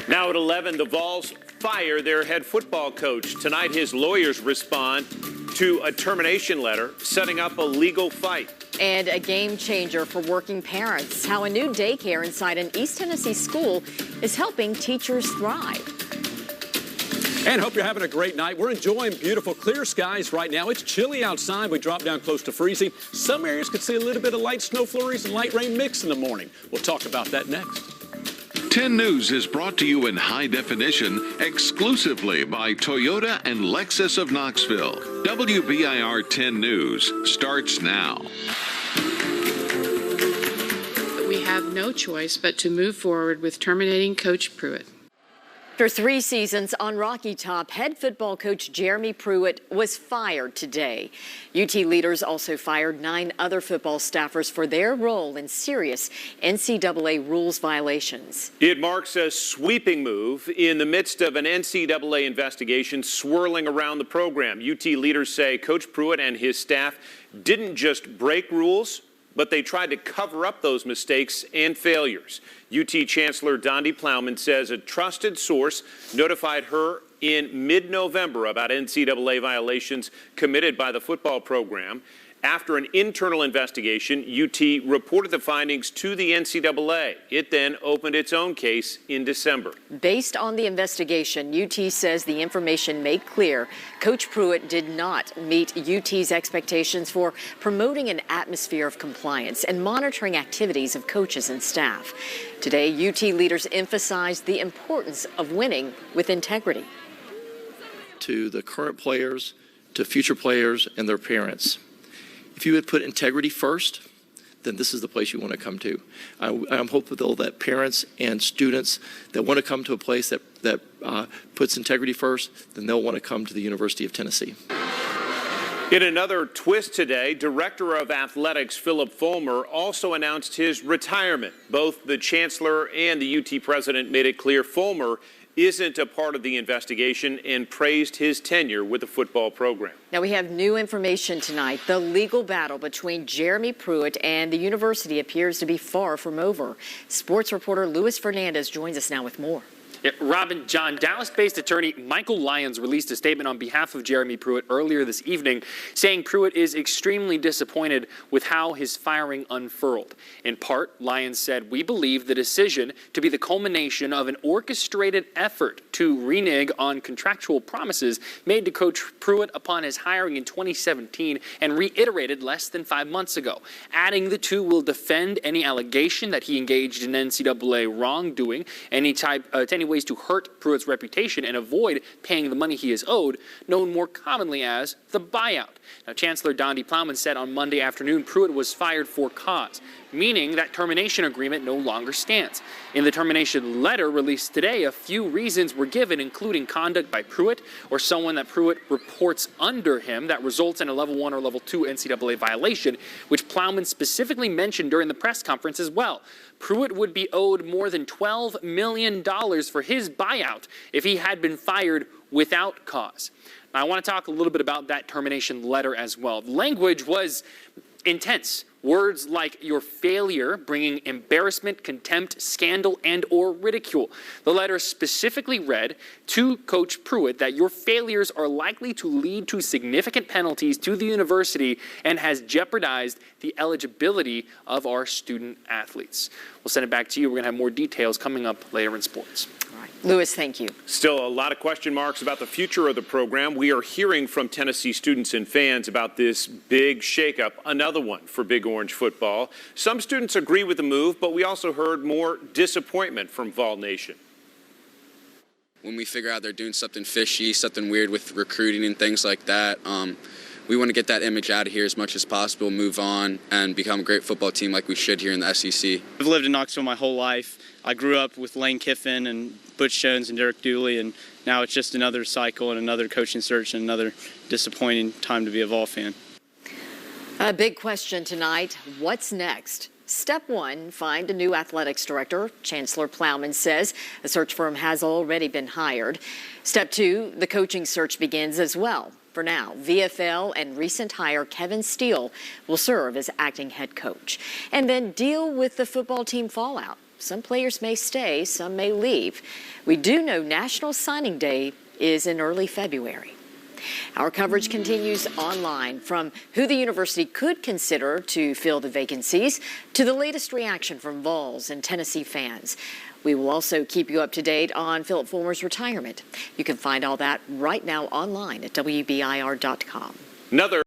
Now at 11, the Vols fire their head football coach. Tonight, his lawyers respond to a termination letter, setting up a legal fight. And a game changer for working parents. How a new daycare inside an East Tennessee school is helping teachers thrive. And hope you're having a great night. We're enjoying beautiful clear skies right now. It's chilly outside. We dropped down close to freezing. Some areas could see a little bit of light snow flurries and light rain mix in the morning. We'll talk about that next. 10 News is brought to you in high definition exclusively by Toyota and Lexus of Knoxville. WBIR 10 News starts now. We have no choice but to move forward with terminating Coach Pruitt. After 3 seasons on Rocky Top, head football coach Jeremy Pruitt was fired today. UT leaders also fired 9 other football staffers for their role in serious NCAA rules violations. It marks a sweeping move in the midst of an NCAA investigation swirling around the program. UT leaders say Coach Pruitt and his staff didn't just break rules, but they tried to cover up those mistakes and failures. UT Chancellor Dondi Plowman says a trusted source notified her in mid-November about NCAA violations committed by the football program. After an internal investigation, UT reported the findings to the NCAA. It then opened its own case in December. Based on the investigation, UT says the information made clear Coach Pruitt did not meet UT's expectations for promoting an atmosphere of compliance and monitoring activities of coaches and staff. Today, UT leaders emphasized the importance of winning with integrity. To the current players, to future players, and their parents. If you would put integrity first, then this is the place you want to come to. I'm hopeful that parents and students that want to come to a place that puts integrity first, then they'll want to come to the University of Tennessee. In another twist today, Director of Athletics Philip Fulmer also announced his retirement. Both the Chancellor and the UT President made it clear Fulmer isn't a part of the investigation and praised his tenure with the football program. Now we have new information tonight. The legal battle between Jeremy Pruitt and the university appears to be far from over. Sports reporter Luis Fernandez joins us now with more. Yeah, Robin, John, Dallas-based attorney Michael Lyons released a statement on behalf of Jeremy Pruitt earlier this evening, saying Pruitt is extremely disappointed with how his firing unfurled. In part, Lyons said, "We believe the decision to be the culmination of an orchestrated effort to renege on contractual promises made to Coach Pruitt upon his hiring in 2017 and reiterated less than 5 months ago. Adding the two will defend any allegation that he engaged in NCAA wrongdoing, any ways to hurt Pruitt's reputation and avoid paying the money he is owed, known more commonly as the buyout." Now, Chancellor Dondi Plowman said on Monday afternoon Pruitt was fired for cause, meaning that termination agreement no longer stands. In the termination letter released today, a few reasons were given, including conduct by Pruitt or someone that Pruitt reports under him that results in a level 1 or level 2 NCAA violation, which Plowman specifically mentioned during the press conference as well. Pruitt would be owed more than $12 million for his buyout if he had been fired without cause. Now, I want to talk a little bit about that termination letter as well. The language was intense. Words like your failure, bringing embarrassment, contempt, scandal, and or ridicule. The letter specifically read to Coach Pruitt that your failures are likely to lead to significant penalties to the university and has jeopardized the eligibility of our student athletes. We'll send it back to you. We're going to have more details coming up later in sports. All right. Lewis, thank you. Still a lot of question marks about the future of the program. We are hearing from Tennessee students and fans about this big shakeup, another one for Big Orange football. Some students agree with the move, but we also heard more disappointment from Vol Nation. When we figure out they're doing something fishy, something weird with recruiting and things like that, we want to get that image out of here as much as possible, move on, and become a great football team like we should here in the SEC. I've lived in Knoxville my whole life. I grew up with Lane Kiffin and Butch Jones and Derek Dooley, and now it's just another cycle and another coaching search and another disappointing time to be a Vol fan. A big question tonight, what's next? Step 1, find a new athletics director. Chancellor Plowman says a search firm has already been hired. Step 2, the coaching search begins as well. For now, VFL and recent hire Kevin Steele will serve as acting head coach. And then deal with the football team fallout. Some players may stay, some may leave. We do know National Signing Day is in early February. Our coverage continues online, from who the university could consider to fill the vacancies to the latest reaction from Vols and Tennessee fans. We will also keep you up to date on Philip Fulmer's retirement. You can find all that right now online at WBIR.com. Another